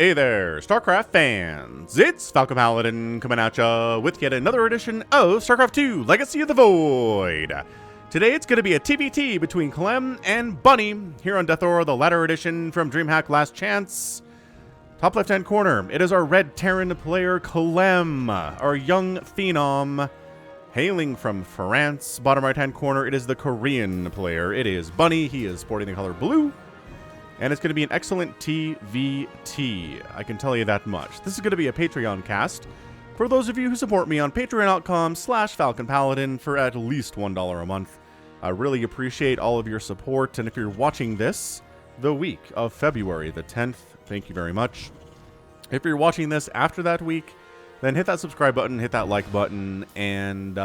Hey there, StarCraft fans! It's Falcon Paladin coming at ya with yet another edition of StarCraft 2 Legacy of the Void. Today it's going to be a TVT between Clem and Bunny here on Deathaura, the latter edition from DreamHack Last Chance. Top left-hand corner, it is our Red Terran player Clem, our young phenom, hailing from France. Bottom right-hand corner, it is the Korean player. It is Bunny. He is sporting the color blue. And it's going to be an excellent TVT. I can tell you that much. This is going to be a Patreon cast for those of you who support me on patreon.com/FalconPaladin for at least $1 a month. I really appreciate all of your support. And if you're watching this the week of February the 10th, thank you very much. If you're watching this after that week, then hit that subscribe button, hit that like button, and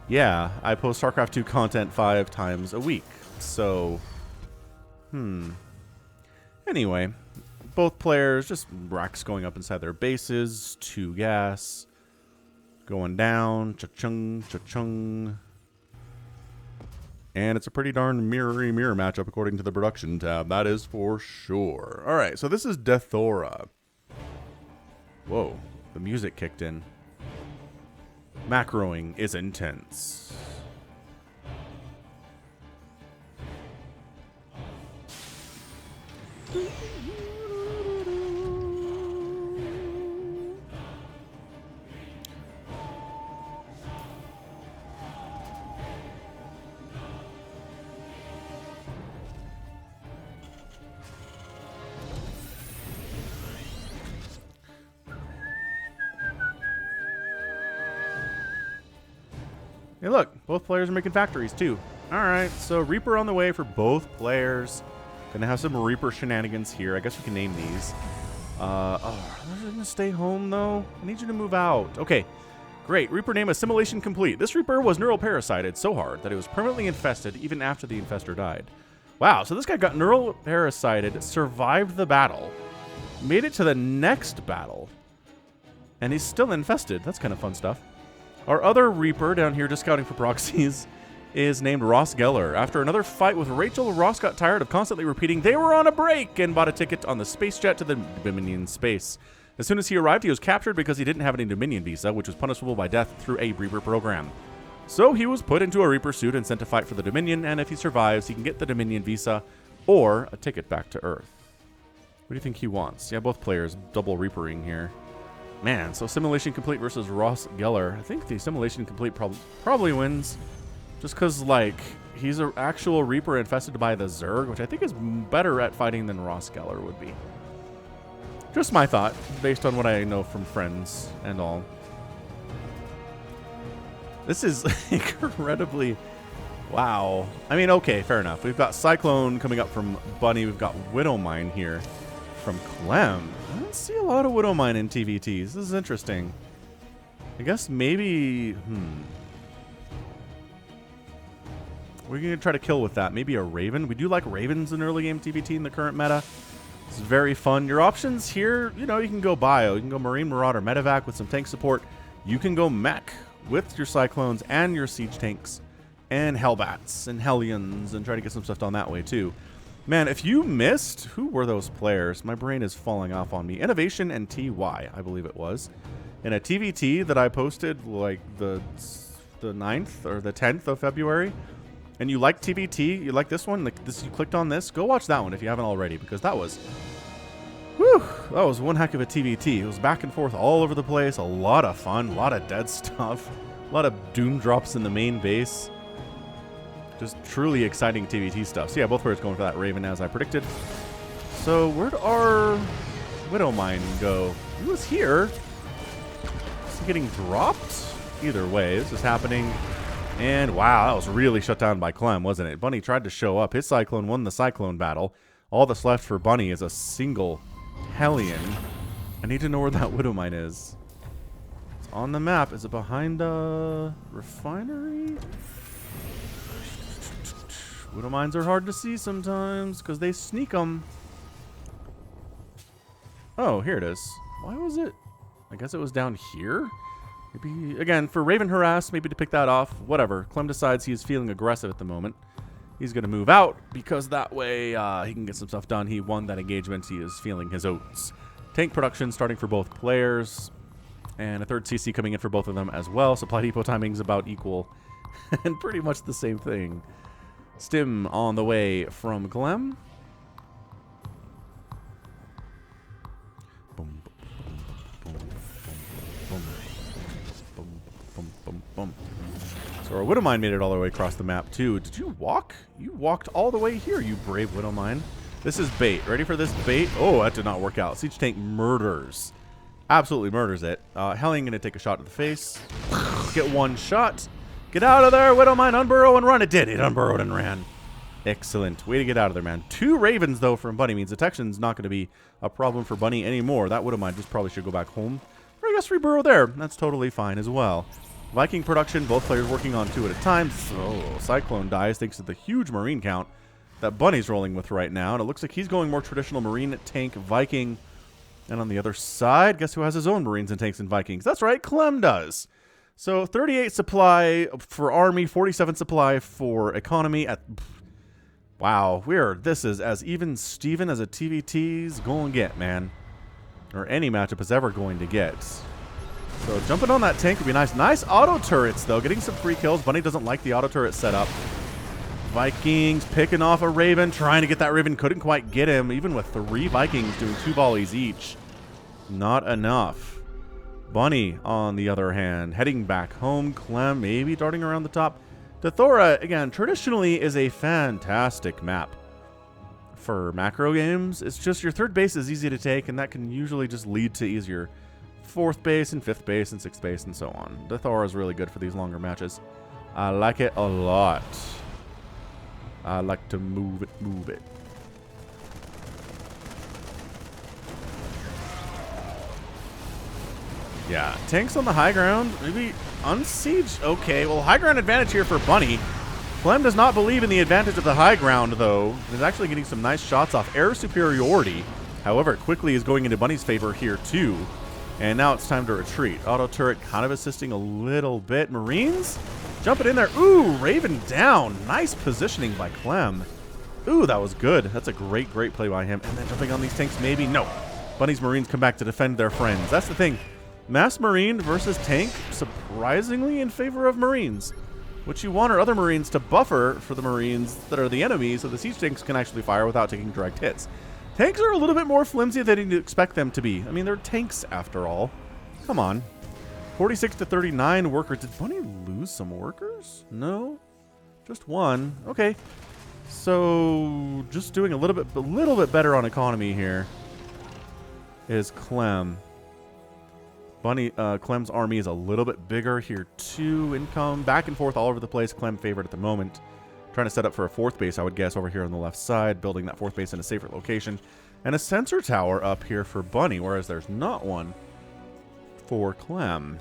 yeah, I post StarCraft 2 content 5 times a week. So... Anyway, both players, just racks going up inside their bases, 2 gas, going down, cha-chung, cha-chung. And it's a pretty darn mirror matchup according to the production tab, that is for sure. Alright, so this is Deathaura. Whoa, the music kicked in. Macroing is intense. Hey look, both players are making factories too. Alright, so Reaper on the way for both players. Gonna have some Reaper shenanigans here. I guess we can name these. Oh, they're gonna stay home though? I need you to move out. Okay, great. Reaper name assimilation complete. This Reaper was neural parasited so hard that it was permanently infested even after the infestor died. Wow, so this guy got neural parasited, survived the battle, made it to the next battle, and he's still infested. That's kind of fun stuff. Our other Reaper down here just scouting for proxies is named Ross Geller. After another fight with Rachel, Ross got tired of constantly repeating they were on a break and bought a ticket on the space jet to the Dominion space. As soon as he arrived, he was captured because he didn't have any Dominion visa, which was punishable by death through a Reaper program. So he was put into a Reaper suit and sent to fight for the Dominion, and if he survives, he can get the Dominion visa or a ticket back to Earth. What do you think he wants? Yeah, both players double Reapering here. Man, so Simulation Complete versus Ross Geller. I think the Simulation Complete probably wins. Just because, like, he's an actual Reaper infested by the Zerg, which I think is better at fighting than Ross Geller would be. Just my thought, based on what I know from friends and all. This is incredibly... Wow. I mean, okay, fair enough. We've got Cyclone coming up from Bunny. We've got Widowmine here from Clem. I don't see a lot of Widowmine in TVTs. This is interesting. I guess maybe... We're going to try to kill with that. Maybe a Raven. We do like Ravens in early game TVT in the current meta. It's very fun. Your options here, you know, you can go Bio. You can go Marine Marauder Medevac with some tank support. You can go Mech with your Cyclones and your Siege tanks. And Hellbats and Hellions. And try to get some stuff done that way too. Man, if you missed, who were those players? My brain is falling off on me. Innovation and TY, I believe it was. In a TVT that I posted like the 9th or the 10th of February. And you like TVT, you like this one, like this, you clicked on this, go watch that one if you haven't already, because that was, whew, that was one heck of a TVT. It was back and forth all over the place, a lot of fun, a lot of dead stuff, a lot of doom drops in the main base. Just truly exciting TVT stuff. So yeah, both players going for that Raven as I predicted. So where'd our Widowmine go? He was here. Is he getting dropped? Either way, this is happening. And wow, that was really shut down by Clem, wasn't it? Bunny tried to show up. His Cyclone won the Cyclone battle. All that's left for Bunny is a single Hellion. I need to know where that Widowmine is. It's on the map. Is it behind a refinery? Widowmines are hard to see sometimes because they sneak them. Oh, here it is. Why was it? I guess it was down here? Maybe, again, for Raven Harass, maybe to pick that off. Whatever. Clem decides he's feeling aggressive at the moment. He's going to move out because that way he can get some stuff done. He won that engagement. He is feeling his oats. Tank production starting for both players. And a third CC coming in for both of them as well. Supply depot timing is about equal. And pretty much the same thing. Stim on the way from Clem. Boom, boom, boom, boom, boom, boom, boom, boom. So our Widowmine made it all the way across the map too. Did you walk? You walked all the way here, you brave Widowmine. This is bait. Ready for this bait? Oh, that did not work out. Siege tank murders. Absolutely murders it. Helling gonna take a shot to the face. Get one shot. Get out of there, Widowmine. Unburrow and run. It did. It unburrowed and ran. Excellent. Way to get out of there, man. 2 Ravens, though, from Bunny means detection's not going to be a problem for Bunny anymore. That Widowmine just probably should go back home. Or I guess reburrow there. That's totally fine as well. Viking production, both players working on 2 at a time. So Cyclone dies thanks to the huge Marine count that Bunny's rolling with right now. And it looks like he's going more traditional Marine, Tank, Viking. And on the other side, guess who has his own Marines and Tanks and Vikings? That's right, Clem does. So 38 supply for Army, 47 supply for Economy. Wow, this is as even Steven as a TVT's going to get, man. Or any matchup is ever going to get. So jumping on that tank would be nice. Nice auto turrets, though. Getting some free kills. Bunny doesn't like the auto turret setup. Vikings picking off a Raven, trying to get that Raven. Couldn't quite get him, even with 3 Vikings doing 2 volleys each. Not enough. Bunny, on the other hand, heading back home. Clem maybe darting around the top. Deathaura, again, traditionally is a fantastic map for macro games. It's just your 3rd base is easy to take, and that can usually just lead to easier 4th base and 5th base and 6th base and so on. Deathaura is really good for these longer matches. I like it a lot. I like to move it, move it. Yeah, tanks on the high ground, maybe unsiege. Okay, well, high ground advantage here for Bunny. Clem does not believe in the advantage of the high ground, though. He's actually getting some nice shots off air superiority. However, it quickly is going into Bunny's favor here, too. And now it's time to retreat. Auto turret kind of assisting a little bit. Marines jumping in there. Ooh, Raven down. Nice positioning by Clem. Ooh, that was good. That's a great, great play by him. And then jumping on these tanks, maybe. No. Bunny's Marines come back to defend their friends. That's the thing. Mass Marine versus tank, surprisingly in favor of Marines. What you want are other Marines to buffer for the Marines that are the enemies, so the siege tanks can actually fire without taking direct hits. Tanks are a little bit more flimsy than you'd expect them to be. I mean, they're tanks after all. Come on. 46 to 39 workers. Did Bunny lose some workers? No? Just 1. Okay. So just doing a little bit better on economy here is Clem. Clem's army is a little bit bigger here too. Income back and forth all over the place. Clem favored at the moment. Trying to set up for a 4th base, I would guess, over here on the left side. Building that 4th base in a safer location. And a sensor tower up here for Bunny, whereas there's not one for Clem.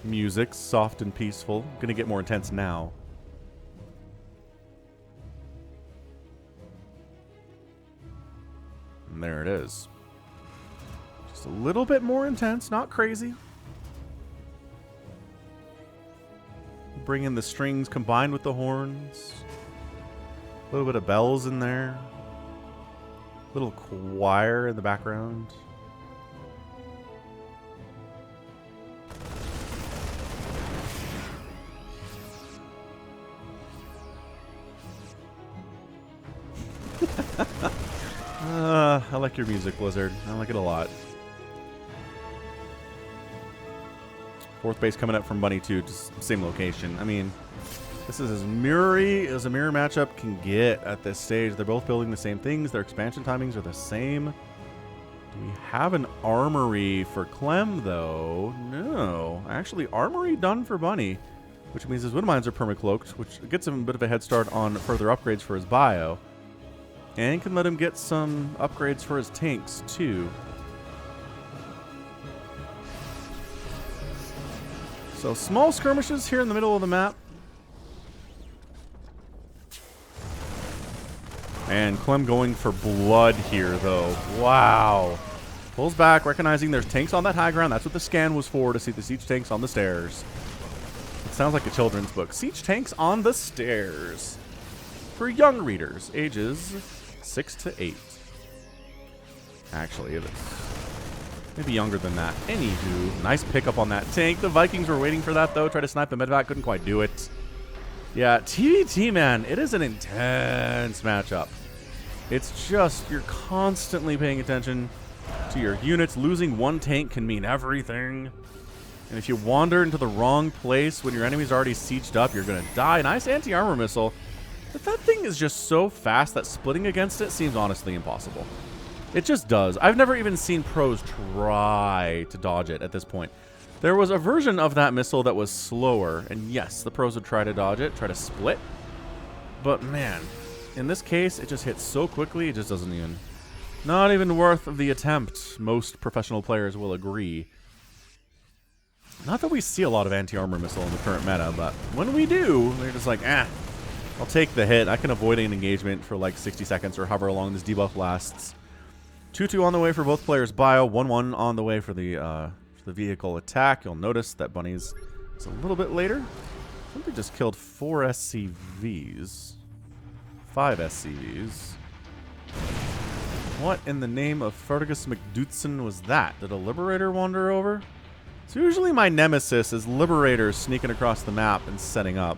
Music, soft and peaceful. Gonna get more intense now. And there it is. Just a little bit more intense, not crazy. Bring in the strings combined with the horns. A little bit of bells in there. Little choir in the background. I like your music, Blizzard. I like it a lot. 4th base coming up from Bunny too, just same location. I mean, this is as mirrory as a mirror matchup can get at this stage. They're both building the same things. Their expansion timings are the same. Do we have an armory for Clem, though? No. Actually, armory done for Bunny, which means his Widowmines are permacloaked, which gets him a bit of a head start on further upgrades for his bio. And can let him get some upgrades for his tanks, too. So, small skirmishes here in the middle of the map. And Clem going for blood here, though. Wow. Pulls back, recognizing there's tanks on that high ground. That's what the scan was for, to see the siege tanks on the stairs. It sounds like a children's book. Siege tanks on the stairs. For young readers, ages 6 to 8. Actually, it's maybe younger than that. Anywho, nice pickup on that tank. The Vikings were waiting for that, though. Tried to snipe the medevac, couldn't quite do it. Yeah, TVT, man, it is an intense matchup. It's just, you're constantly paying attention to your units. Losing one tank can mean everything. And if you wander into the wrong place when your enemy's already sieged up, you're going to die. Nice anti-armor missile. But that thing is just so fast that splitting against it seems honestly impossible. It just does. I've never even seen pros try to dodge it at this point. There was a version of that missile that was slower, and yes, the pros would try to dodge it, try to split. But man, in this case, it just hits so quickly, it just doesn't even... Not even worth the attempt, most professional players will agree. Not that we see a lot of anti-armor missile in the current meta, but when we do, they're just like, I'll take the hit. I can avoid an engagement for like 60 seconds or however long this debuff lasts. 2-2 on the way for both players' bio. 1-1 on the way for the vehicle attack. You'll notice that Bunny's is a little bit later. I think they just killed 4 SCVs. 5 SCVs. What in the name of Fergus McDootson was that? Did a Liberator wander over? So usually my nemesis is Liberators sneaking across the map and setting up.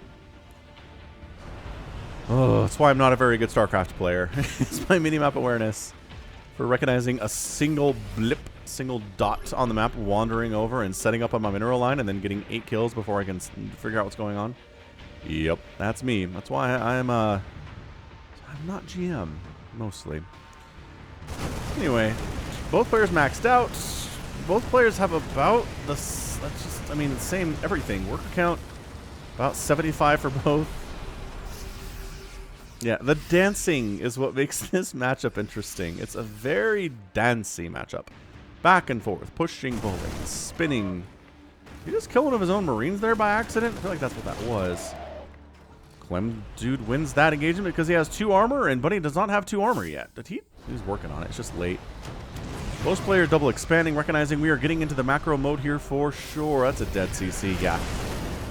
Oh, that's why I'm not a very good StarCraft player. It's my minimap awareness for recognizing a single blip, single dot on the map, wandering over and setting up on my mineral line and then getting 8 kills before I can figure out what's going on. Yep, that's me. That's why I'm not GM, mostly. Anyway, both players maxed out. Both players have about the, the same everything. Worker count, about 75 for both. Yeah, the dancing is what makes this matchup interesting. It's a very dancey matchup. Back and forth, pushing, pulling, spinning. Did he just kill one of his own Marines there by accident? I feel like that's what that was. Clem dude wins that engagement because he has 2 armor, and Bunny does not have 2 armor yet. Did he? He's working on it. It's just late. Most players double expanding, recognizing we are getting into the macro mode here for sure. That's a dead CC, yeah.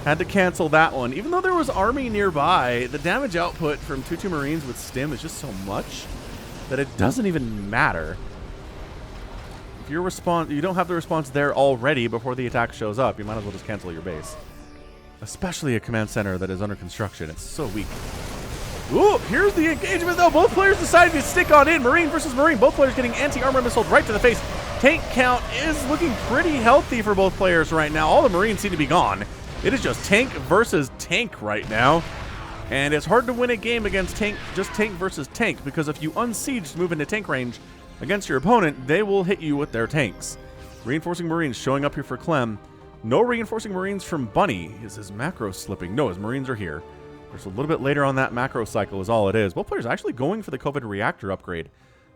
Had to cancel that one. Even though there was army nearby, the damage output from 2-2 Marines with stim is just so much that it doesn't even matter. If your response, you don't have the response there already before the attack shows up, you might as well just cancel your base. Especially a command center that is under construction. It's so weak. Ooh, here's the engagement though. Both players decided to stick on in. Marine versus Marine. Both players getting anti-armor missiles right to the face. Tank count is looking pretty healthy for both players right now. All the Marines seem to be gone. It is just tank versus tank right now. And it's hard to win a game against tank versus tank, because if you unsiege move into tank range against your opponent, they will hit you with their tanks. Reinforcing Marines showing up here for Clem. No reinforcing Marines from Bunny. Is his macro slipping? No, his Marines are here. There's a little bit later on that macro cycle is all it is. Both players actually going for the COVID reactor upgrade,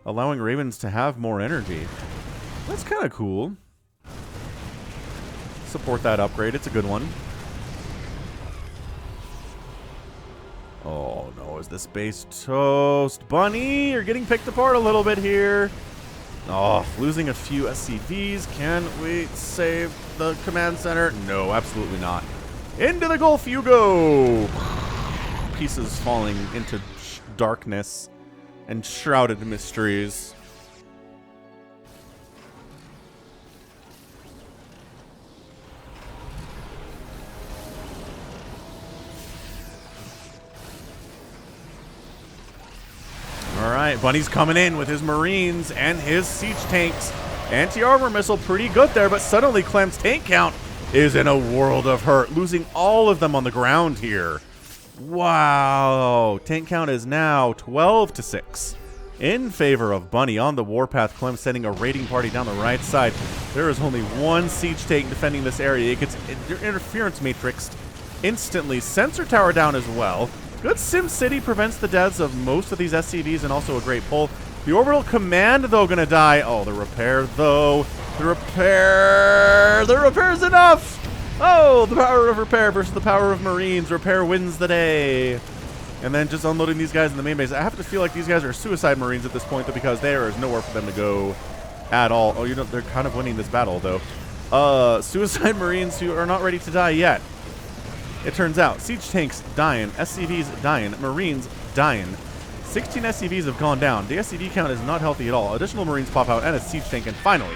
allowing Ravens to have more energy. That's kind of cool. Support that upgrade. It's a good one. Oh no, is this base toast? Bunny, you're getting picked apart a little bit here. Oh, losing a few SCVs. Can we save the command center? No, absolutely not. Into the Gulf you go. Pieces falling into darkness and shrouded mysteries. Alright, Bunny's coming in with his Marines and his siege tanks. Anti-armor missile pretty good there, but suddenly Clem's tank count is in a world of hurt, losing all of them on the ground here. Wow, tank count is now 12-6 in favor of Bunny on the warpath. Clem sending a raiding party down the right side. There is only one siege tank defending this area. It gets interference matrixed instantly. Sensor tower down as well. Good Sim City prevents the deaths of most of these SCVs and also a great pull. The orbital command, though, gonna die. Oh, the repair, though. The repair's enough! Oh, the power of repair versus the power of Marines. Repair wins the day. And then just unloading these guys in the main base. I have to feel like these guys are suicide Marines at this point, though, because there is nowhere for them to go. at all. Oh, you know, they're kind of winning this battle, though. Suicide Marines who are not ready to die yet. It turns out, siege tanks dying, SCVs dying, Marines dying. 16 SCVs have gone down. The SCV count is not healthy at all. Additional Marines pop out and a siege tank, and finally,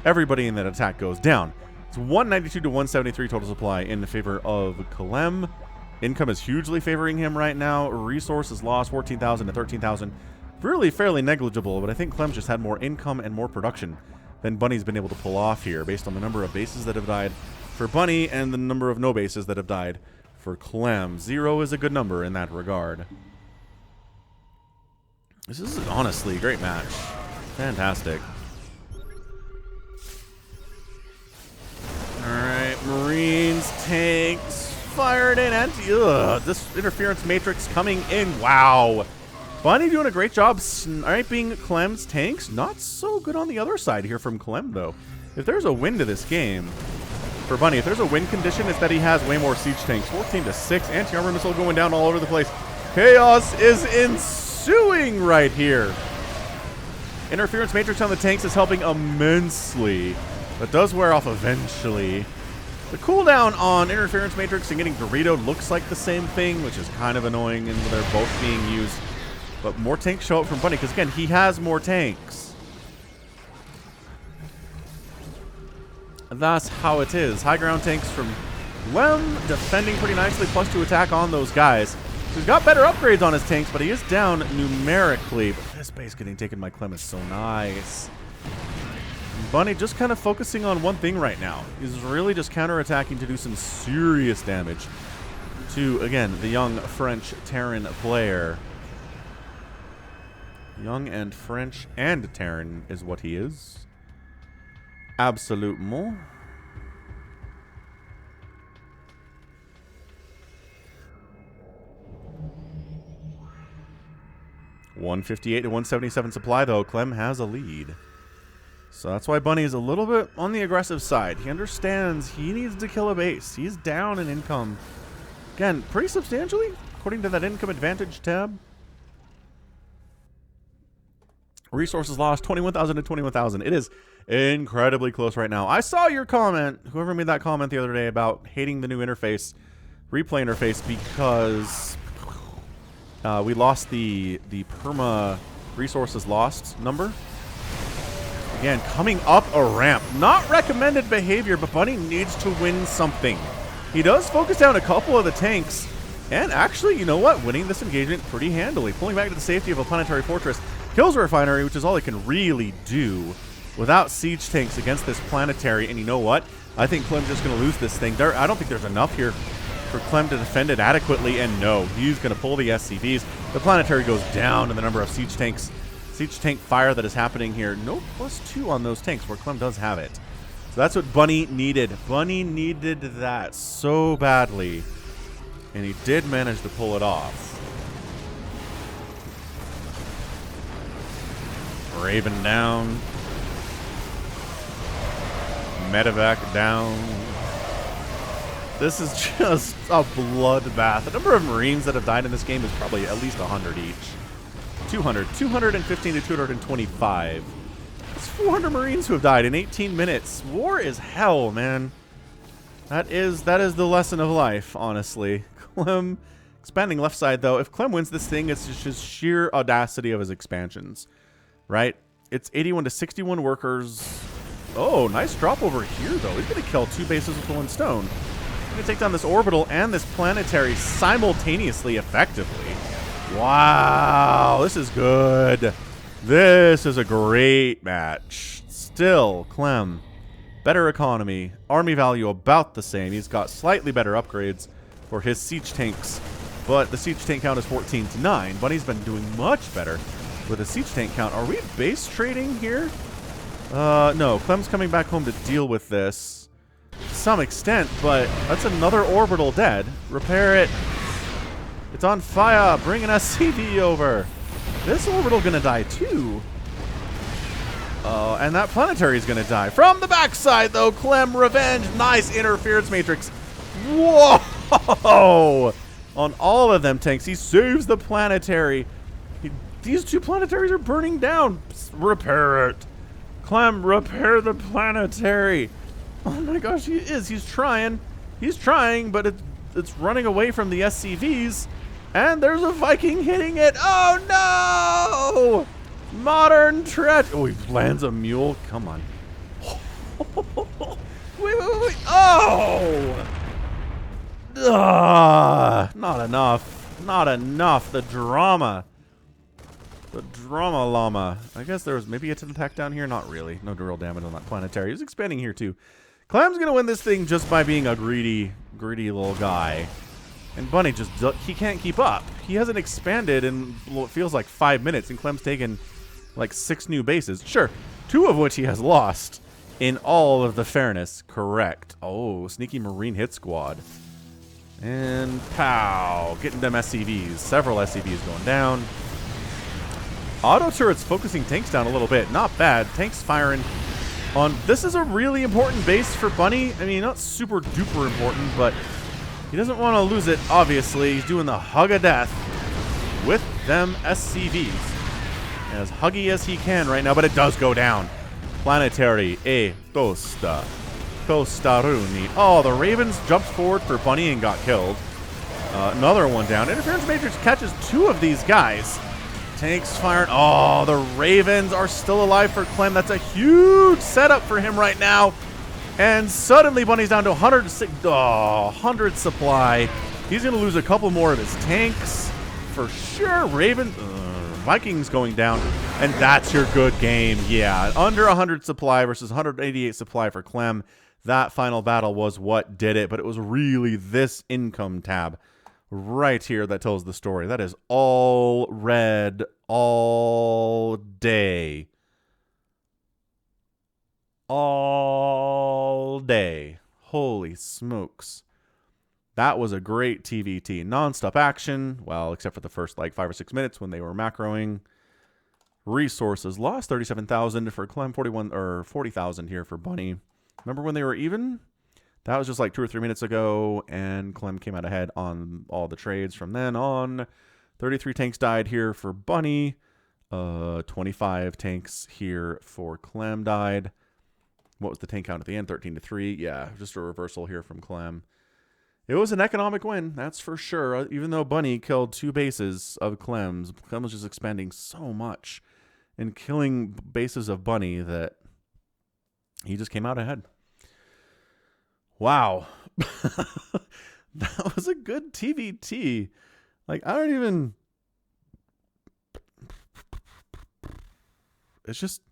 everybody in that attack goes down. It's 192 to 173 total supply in favor of Clem. Income is hugely favoring him right now. Resources lost, 14,000 to 13,000. Really fairly negligible, but I think Clem's just had more income and more production than Bunny's been able to pull off here, based on the number of bases that have died for Bunny and the number of no bases that have died for Clem. 0 is a good number in that regard. This is honestly a great match. Fantastic. Alright, Marines, tanks, fired in anti. This interference matrix coming in. Wow. Bunny doing a great job sniping Clem's tanks. Not so good on the other side here from Clem, though. If there's a win to this game for Bunny, if there's a win condition, it's that he has way more siege tanks. 14 to 6. Anti-armor missile going down all over the place. Chaos is ensuing right here. Interference matrix on the tanks is helping immensely. But does wear off eventually. The cooldown on interference matrix and getting Dorito looks like the same thing, which is kind of annoying, and they're both being used. But more tanks show up from Bunny, because again, he has more tanks. That's how it is. High ground tanks from Clem, defending pretty nicely, +2 attack on those guys. So he's got better upgrades on his tanks, but he is down numerically. But this base getting taken by Clem is so nice. Bunny just kind of focusing on one thing right now. He's really just counterattacking to do some serious damage to, again, the young French Terran player. Young and French and Terran is what he is. Absolutement. $158 to $177 supply, though. Clem has a lead. So that's why Bunny is a little bit on the aggressive side. He understands he needs to kill a base. He's down in income. Again, pretty substantially, according to that income advantage tab. Resources lost, 21,000 to 21,000. It is incredibly close right now. I saw your comment, whoever made that comment the other day about hating the new interface, replay interface, because we lost the perma resources lost number. Again, coming up a ramp. Not recommended behavior, but Bunny needs to win something. He does focus down a couple of the tanks, and actually, you know what? Winning this engagement pretty handily. Pulling back to the safety of a planetary fortress. Kills a refinery, which is all he can really do without siege tanks against this planetary. And you know what? I think Clem's just going to lose this thing. I don't think there's enough here for Clem to defend it adequately. And no, he's going to pull the SCVs. The planetary goes down in the number of siege tanks. Siege tank fire that is happening here. No +2 on those tanks where Clem does have it. So that's what Bunny needed. Bunny needed that so badly. And he did manage to pull it off. Raven down. Medevac down. This is just a bloodbath. The number of Marines that have died in this game is probably at least 100 each. 200. 215 to 225. It's 400 Marines who have died in 18 minutes. War is hell, man. That is the lesson of life, honestly. Clem expanding left side, though. If Clem wins this thing, it's just sheer audacity of his expansions. Right? It's 81 to 61 workers. Oh, nice drop over here, though. He's going to kill 2 bases with 1 stone. He's going to take down this orbital and this planetary simultaneously effectively. Wow, this is good. This is a great match. Still, Clem, better economy. Army value about the same. He's got slightly better upgrades for his siege tanks, but the siege tank count is 14 to 9. Bunny's been doing much better with a siege tank count. Are we base trading here? No. Clem's coming back home to deal with this to some extent, but that's another orbital dead. Repair it. It's on fire. Bring an SCV over. This orbital gonna die too. And that planetary is gonna die. From the backside, though, Clem, revenge. Nice interference matrix. Whoa! On all of them tanks. He saves the planetary. These 2 planetaries are burning down. Repair it. Clem, repair the planetary. Oh my gosh, he is. He's trying. He's trying, but it's running away from the SCVs. And there's a Viking hitting it. Oh no! Modern treachery. Oh, he lands a mule. Come on. Wait. Oh! Not enough. Not enough. The drama. The drama llama. I guess there was maybe it's an attack down here. Not really. No real damage on that planetary. He's expanding here too. Clem's going to win this thing just by being a greedy little guy. And Bunny just, he can't keep up. He hasn't expanded in what feels like 5 minutes, and Clem's taken like 6 new bases. Sure, 2 of which he has lost in all of the fairness. Correct. Oh, sneaky Marine hit squad. And pow, getting them SCVs. Several SCVs going down. Auto turrets focusing tanks down a little bit. Not bad. Tanks firing on. This is a really important base for Bunny. I mean, not super duper important, but he doesn't want to lose it, obviously. He's doing the hug of death with them SCVs. As huggy as he can right now, but it does go down. Planetary e tosta. Tostaruni. Oh, the Ravens jumped forward for Bunny and got killed. Another one down. Interference Matrix catches 2 of these guys. Tanks firing. Oh, the Ravens are still alive for Clem. That's a huge setup for him right now. And suddenly Bunny's down to 100 supply. He's going to lose a couple more of his tanks for sure. Vikings going down. And that's your good game. Yeah, under 100 supply versus 188 supply for Clem. That final battle was what did it. But it was really this income tab right here that tells the story. That is all red all day. All day. Holy smokes. That was a great TVT. Non-stop action. Well, except for the first like 5 or 6 minutes when they were macroing. Resources lost 37,000 for Clem, 40,000 here for Bunny. Remember when they were even? That was just like 2 or 3 minutes ago, and Clem came out ahead on all the trades from then on. 33 tanks died here for Bunny. 25 tanks here for Clem died. What was the tank count at the end? 13-3. Yeah, just a reversal here from Clem. It was an economic win, that's for sure. Even though Bunny killed 2 bases of Clem's, Clem was just expanding so much and killing bases of Bunny that he just came out ahead. Wow. That was a good TVT. Like, I don't even... It's just...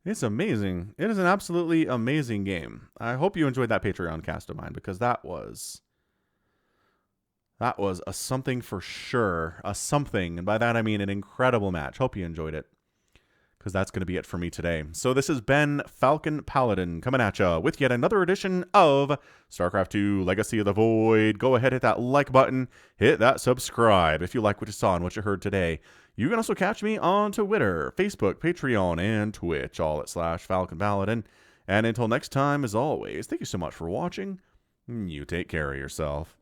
It's amazing. It is an absolutely amazing game. I hope you enjoyed that Patreon cast of mine, because that was a something for sure. A something. And by that, I mean an incredible match. Hope you enjoyed it, because that's going to be it for me today. So this has been Falcon Paladin coming at you with yet another edition of StarCraft 2 Legacy of the Void. Go ahead, hit that like button, hit that subscribe if you like what you saw and what you heard today. You can also catch me on Twitter, Facebook, Patreon, and Twitch, all at /Falcon Paladin. And until next time, as always, thank you so much for watching. You take care of yourself.